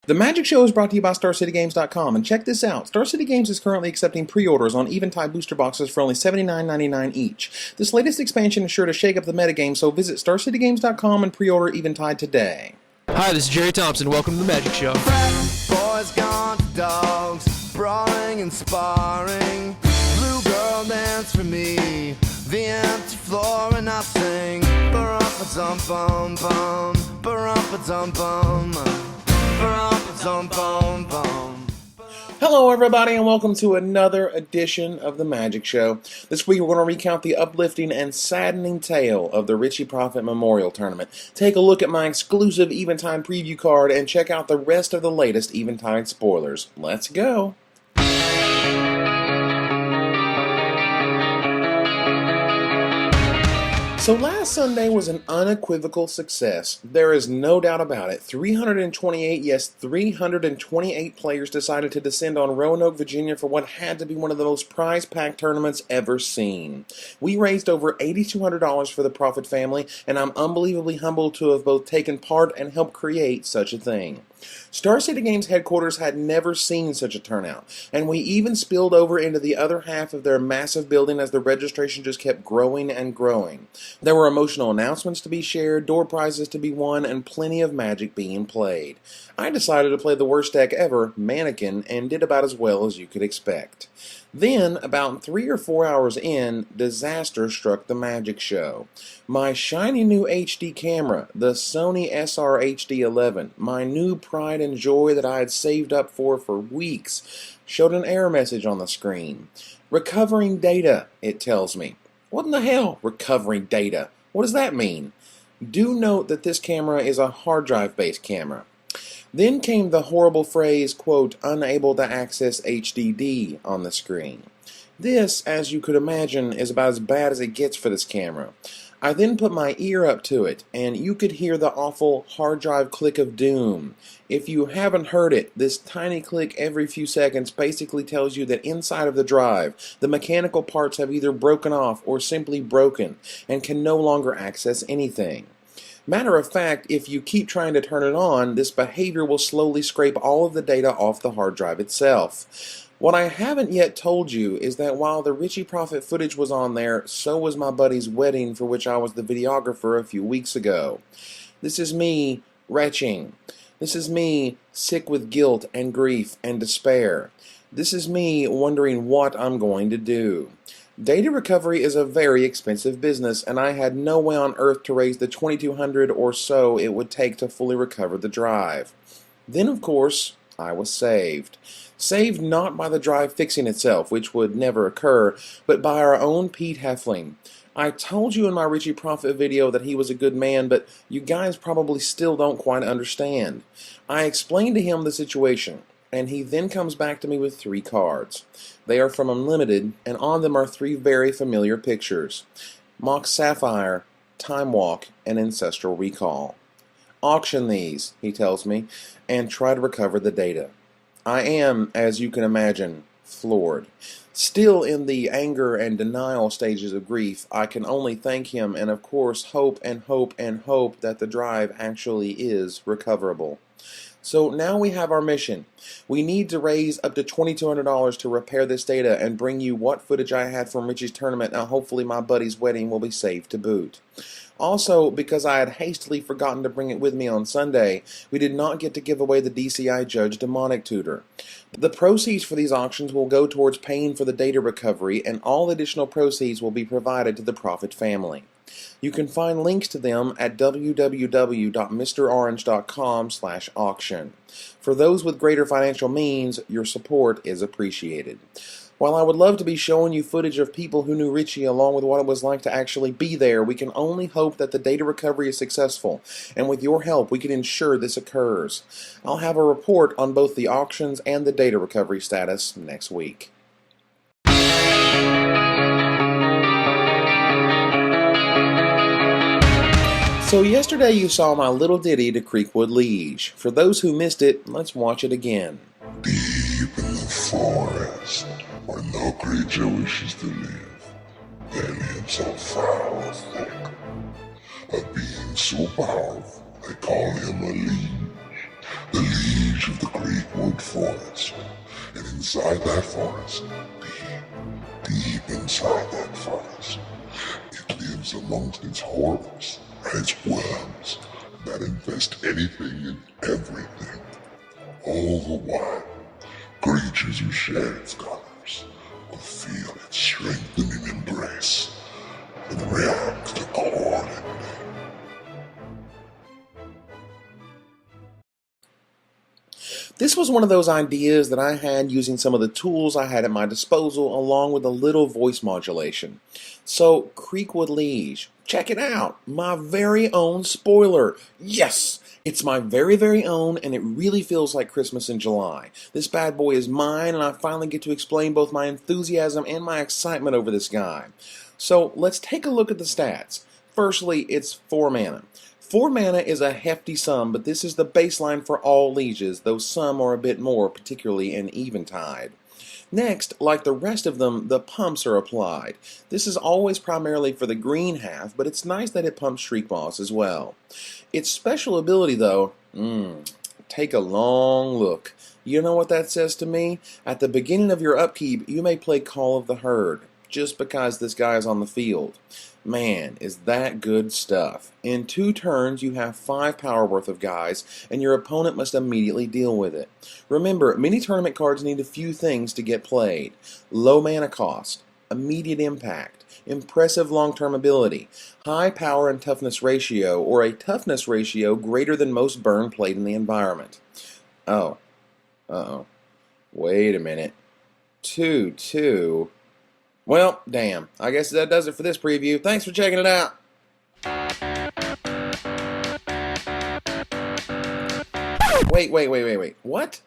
The Magic Show is brought to you by StarCityGames.com, and check this out. Star City Games is currently accepting pre-orders on Eventide booster boxes for only $79.99 each. This latest expansion is sure to shake up the metagame, so visit StarCityGames.com and pre-order Eventide today. Hi, this is Jerry Thompson. Welcome to the Magic Show. Boys gone to dogs, brawling and sparring. Blue girl dance for me, the empty floor, and I sing. Ba-rum-pa-tum-bum-bum, ba-rum-pa-tum-bum, ba-rum-pa-tum-bum-bum. Hello everybody, and welcome to another edition of the Magic Show. This week we're going to recount the uplifting and saddening tale of the Richie Proffitt Memorial Tournament. Take a look at my exclusive Eventide Preview card and check out the rest of the latest Eventide spoilers. Let's go! So last Sunday was an unequivocal success. There is no doubt about it. 328, yes, 328 players decided to descend on Roanoke, Virginia for what had to be one of the most prize-packed tournaments ever seen. We raised over $8,200 for the Proffitt family, and I'm unbelievably humbled to have both taken part and helped create such a thing. Star City Games headquarters had never seen such a turnout, and we even spilled over into the other half of their massive building as the registration just kept growing and growing. There were emotional announcements to be shared, door prizes to be won, and plenty of Magic being played. I decided to play the worst deck ever, Mannequin, and did about as well as you could expect. Then, about 3 or 4 hours in, disaster struck the Magic Show. My shiny new HD camera, the Sony SR-HD11, my new pride and joy that I had saved up for weeks, showed an error message on the screen. Recovering data, it tells me. What in the hell, recovering data? What does that mean? Do note that this camera is a hard drive-based camera. Then came the horrible phrase, quote, unable to access HDD on the screen. This, as you could imagine, is about as bad as it gets for this camera. I then put my ear up to it, and you could hear the awful hard drive click of doom. If you haven't heard it, this tiny click every few seconds basically tells you that inside of the drive, the mechanical parts have either broken off or simply broken, and can no longer access anything. Matter of fact, if you keep trying to turn it on, this behavior will slowly scrape all of the data off the hard drive itself. What I haven't yet told you is that while the Richie Proffitt footage was on there, so was my buddy's wedding for which I was the videographer a few weeks ago. This is me retching. This is me sick with guilt and grief and despair. This is me wondering what I'm going to do. Data recovery is a very expensive business, and I had no way on earth to raise the $2,200 or so it would take to fully recover the drive. Then, of course, I was saved. Saved not by the drive fixing itself, which would never occur, but by our own Pete Heffling. I told you in my Richie Proffitt video that he was a good man, but you guys probably still don't quite understand. I explained to him the situation, and he then comes back to me with 3 cards. They are from Unlimited, and on them are 3 very familiar pictures: Mock Sapphire, Time Walk, and Ancestral Recall. Auction these, he tells me, and try to recover the data. I am, as you can imagine, floored. Still in the anger and denial stages of grief, I can only thank him and of course hope and hope and hope that the drive actually is recoverable. So now we have our mission. We need to raise up to $2,200 to repair this data and bring you what footage I had from Richie's tournament, and hopefully my buddy's wedding will be saved to boot. Also, because I had hastily forgotten to bring it with me on Sunday, we did not get to give away the DCI Judge Demonic Tutor. The proceeds for these auctions will go towards paying for the data recovery, and all additional proceeds will be provided to the Proffitt family. You can find links to them at www.mrorange.com/auction. For those with greater financial means, your support is appreciated. While I would love to be showing you footage of people who knew Richie along with what it was like to actually be there, we can only hope that the data recovery is successful, and with your help we can ensure this occurs. I'll have a report on both the auctions and the data recovery status next week. So yesterday you saw my little ditty to Creekwood Liege. For those who missed it, let's watch it again. Deep in the forest, where no creature wishes to live, there lives a foul thick, a being so powerful they call him a liege. the liege of the Creekwood Forest. And inside that forest, deep inside that forest, it lives amongst its horrors and its worms that infest anything and everything. All the while, creatures who share its colors will feel its strengthening embrace and react accordingly. This was one of those ideas that I had using some of the tools I had at my disposal along with a little voice modulation. So, Creekwood Liege, check it out, my very own spoiler. Yes! It's my very own, and it really feels like Christmas in July. This bad boy is mine, and I finally get to explain both my enthusiasm and my excitement over this guy. So, let's take a look at the stats. Firstly, it's 4 mana. 4 mana is a hefty sum, but this is the baseline for all lieges, though some are a bit more, particularly in Eventide. Next, like the rest of them, the pumps are applied. This is always primarily for the green half, but it's nice that it pumps Shriek Boss as well. Its special ability, though, take a long look. You know what that says to me? At the beginning of your upkeep, you may play Call of the Herd, just because this guy is on the field. Man, is that good stuff. In 2 turns, you have 5 power worth of guys, and your opponent must immediately deal with it. Remember, mini tournament cards need a few things to get played. Low mana cost, immediate impact, impressive long-term ability, high power and toughness ratio, or a toughness ratio greater than most burn played in the environment. Oh. Uh-oh. Wait a minute. 2/2... Well, damn. I guess that does it for this preview. Thanks for checking it out. Wait. What?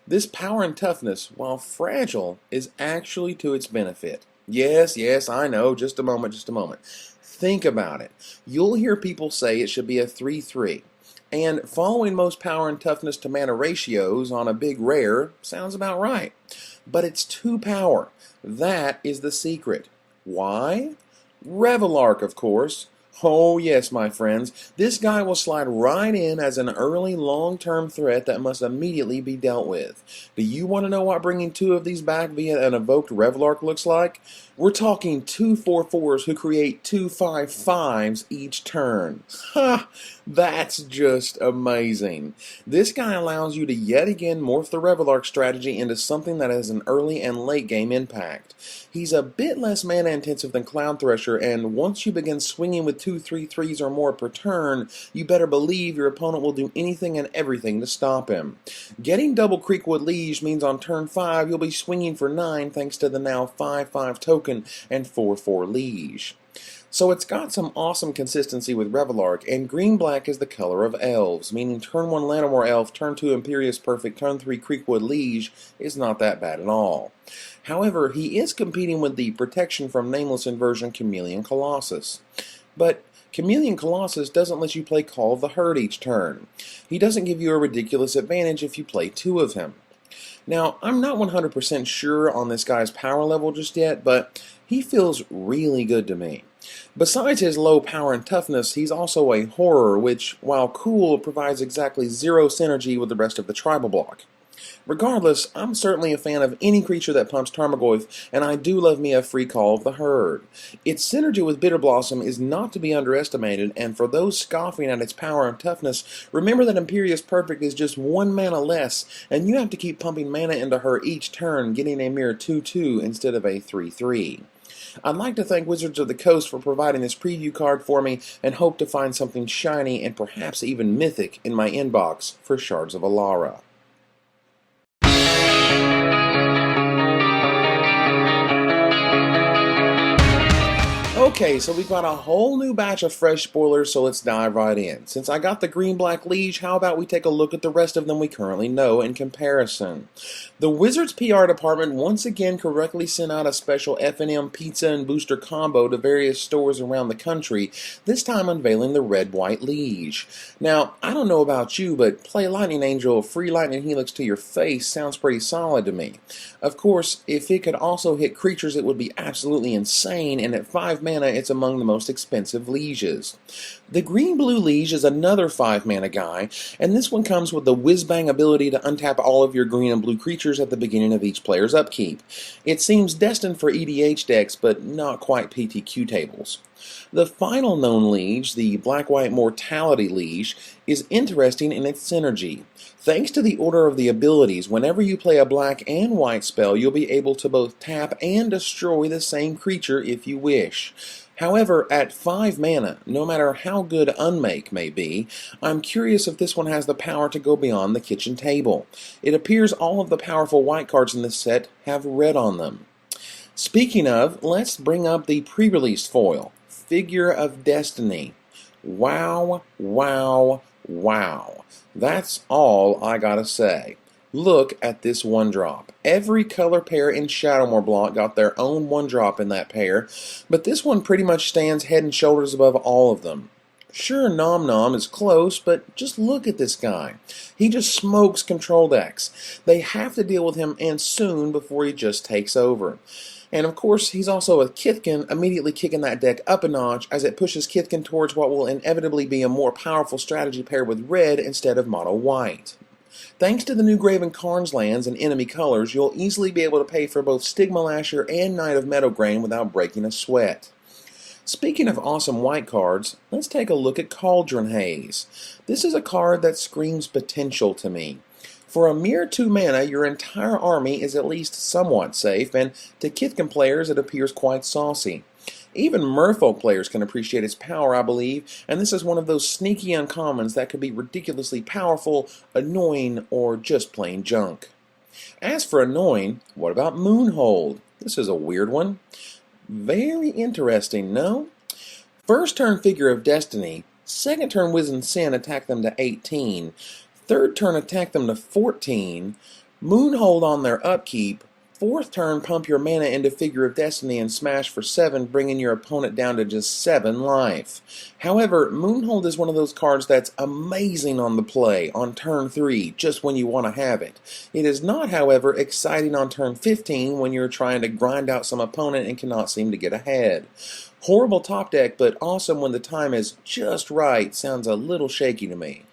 This power and toughness, while fragile, is actually to its benefit. Yes, I know. Just a moment. Think about it. You'll hear people say it should be a 3/3. And following most power and toughness to mana ratios on a big rare sounds about right. But it's 2 power. That is the secret. Why? Revelark, of course. Oh yes, my friends, this guy will slide right in as an early long-term threat that must immediately be dealt with. Do you want to know what bringing 2 of these back via an evoked Revelark looks like? We're talking 2 4/4s who create 2 5/5s each turn. Ha! That's just amazing. This guy allows you to yet again morph the Revelark strategy into something that has an early and late game impact. He's a bit less mana intensive than Cloud Thresher, and once you begin swinging with 2 3/3s or more per turn, you better believe your opponent will do anything and everything to stop him. Getting double Creekwood Liege means on turn 5 you'll be swinging for 9 thanks to the now 5/5 token and 4/4 Liege. So it's got some awesome consistency with Revelark, and green-black is the color of elves, meaning turn 1 Llanowar Elf, turn 2 Imperious Perfect, turn 3 Creekwood Liege is not that bad at all. However, he is competing with the protection from Nameless Inversion Chameleon Colossus. But Chameleon Colossus doesn't let you play Call of the Herd each turn. He doesn't give you a ridiculous advantage if you play 2 of him. Now, I'm not 100% sure on this guy's power level just yet, but he feels really good to me. Besides his low power and toughness, he's also a horror, which, while cool, provides exactly 0 synergy with the rest of the tribal block. Regardless, I'm certainly a fan of any creature that pumps Tarmogoyf, and I do love me a free Call of the Herd. Its synergy with Bitter Blossom is not to be underestimated, and for those scoffing at its power and toughness, remember that Imperious Perfect is just 1 mana less, and you have to keep pumping mana into her each turn, getting a mere 2/2 instead of a 3/3. I'd like to thank Wizards of the Coast for providing this preview card for me, and hope to find something shiny and perhaps even mythic in my inbox for Shards of Alara. Okay, so we've got a whole new batch of fresh spoilers, so let's dive right in. Since I got the green-black Liege, how about we take a look at the rest of them we currently know in comparison. The Wizards PR department once again correctly sent out a special F&M pizza and booster combo to various stores around the country, this time unveiling the red-white Liege. Now, I don't know about you, but play Lightning Angel, free Lightning Helix to your face sounds pretty solid to me. Of course, if it could also hit creatures, it would be absolutely insane, and at 5 mana mana, it's among the most expensive lieges. The green-blue liege is another 5 mana guy, and this one comes with the whiz-bang ability to untap all of your green and blue creatures at the beginning of each player's upkeep. It seems destined for EDH decks, but not quite PTQ tables. The final known liege, the Black-White Mortality Liege, is interesting in its synergy. Thanks to the order of the abilities, whenever you play a black and white spell, you'll be able to both tap and destroy the same creature if you wish. However, at 5 mana, no matter how good Unmake may be, I'm curious if this one has the power to go beyond the kitchen table. It appears all of the powerful white cards in this set have red on them. Speaking of, let's bring up the pre-released foil, Figure of Destiny. Wow, wow, wow. That's all I gotta say. Look at this 1-drop. Every color pair in Shadowmoor block got their own 1-drop in that pair, but this one pretty much stands head and shoulders above all of them. Sure, Nom Nom is close, but just look at this guy. He just smokes control decks. They have to deal with him, and soon, before he just takes over. And of course, he's also a Kithkin, immediately kicking that deck up a notch as it pushes Kithkin towards what will inevitably be a more powerful strategy pair with red instead of mono white. Thanks to the new Graven Karn's lands and enemy colors, you'll easily be able to pay for both Stigma Lasher and Knight of Meadowgrain without breaking a sweat. Speaking of awesome white cards, let's take a look at Cauldron Haze. This is a card that screams potential to me. For a mere 2 mana, your entire army is at least somewhat safe, and to Kithkin players it appears quite saucy. Even Merfolk players can appreciate its power, I believe, and this is one of those sneaky uncommons that could be ridiculously powerful, annoying, or just plain junk. As for annoying, what about Moonhold? This is a weird one. Very interesting, no? First turn Figure of Destiny, second turn Wizened Sin attack them to 18, third turn attack them to 14, Moonhold on their upkeep, fourth turn pump your mana into Figure of Destiny and smash for 7, bringing your opponent down to just 7 life. However, Moonhold is one of those cards that's amazing on the play on turn 3, just when you want to have it. It is not, however, exciting on turn 15 when you're trying to grind out some opponent and cannot seem to get ahead. Horrible top deck, but awesome when the time is just right sounds a little shaky to me.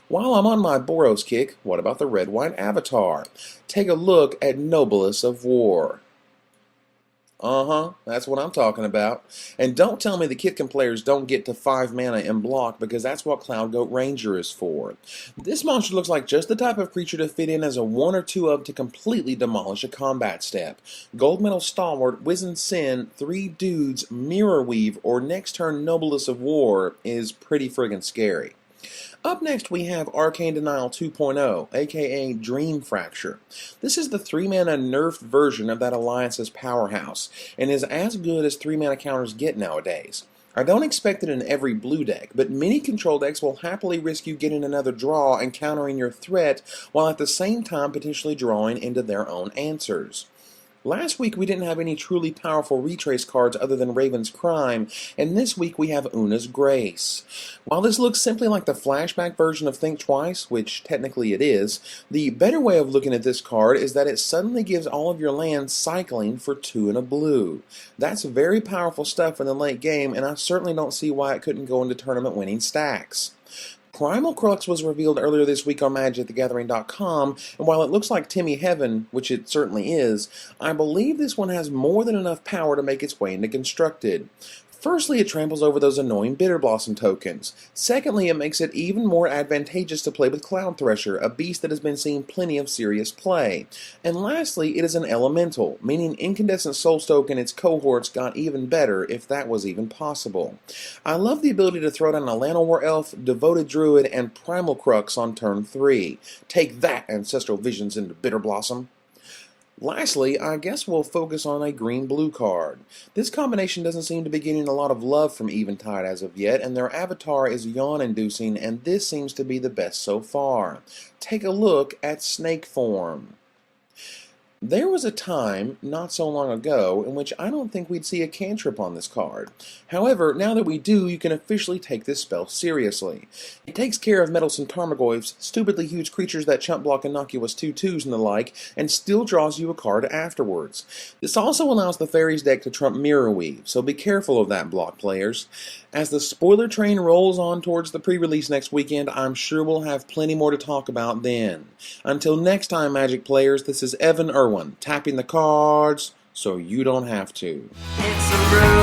While I'm on my Boros kick, what about the red-white avatar? Take a look at Noblest of War. That's what I'm talking about. And don't tell me the Kithkin players don't get to 5 mana in block, because that's what Cloud Goat Ranger is for. This monster looks like just the type of creature to fit in as a 1 or 2 of to completely demolish a combat step. Gold Medal Stalwart, Wizened Sin, 3 dudes, Mirror Weave, or next turn Noblest of War is pretty friggin' scary. Up next we have Arcane Denial 2.0, aka Dream Fracture. This is the 3-mana nerfed version of that Alliance's powerhouse, and is as good as 3-mana counters get nowadays. I don't expect it in every blue deck, but many control decks will happily risk you getting another draw and countering your threat, while at the same time potentially drawing into their own answers. Last week we didn't have any truly powerful retrace cards other than Raven's Crime, and this week we have Una's Grace. While this looks simply like the flashback version of Think Twice, which technically it is, the better way of looking at this card is that it suddenly gives all of your lands cycling for 2 and a blue. That's very powerful stuff in the late game, and I certainly don't see why it couldn't go into tournament winning stacks. Primal Crux was revealed earlier this week on MagicTheGathering.com, and while it looks like Timmy Heaven, which it certainly is, I believe this one has more than enough power to make its way into Constructed. Firstly, it tramples over those annoying Bitter Blossom tokens. Secondly, it makes it even more advantageous to play with Cloud Thresher, a beast that has been seeing plenty of serious play. And lastly, it is an elemental, meaning Incandescent Soulstoke and its cohorts got even better, if that was even possible. I love the ability to throw down a Llanowar Elf, Devoted Druid, and Primal Crux on turn 3. Take that, Ancestral Visions into Bitter Blossom. Lastly, I guess we'll focus on a green-blue card. This combination doesn't seem to be getting a lot of love from Eventide as of yet, and their avatar is yawn-inducing, and this seems to be the best so far. Take a look at Snake Form. There was a time, not so long ago, in which I don't think we'd see a cantrip on this card. However, now that we do, you can officially take this spell seriously. It takes care of Meddlesome Tarmogoyfs, stupidly huge creatures that chump block innocuous 2/2s and the like, and still draws you a card afterwards. This also allows the Fairies deck to trump Mirror Weave, so be careful of that block, players. As the spoiler train rolls on towards the pre-release next weekend, I'm sure we'll have plenty more to talk about then. Until next time, Magic players, this is Evan Irwin, tapping the cards so you don't have to. It's a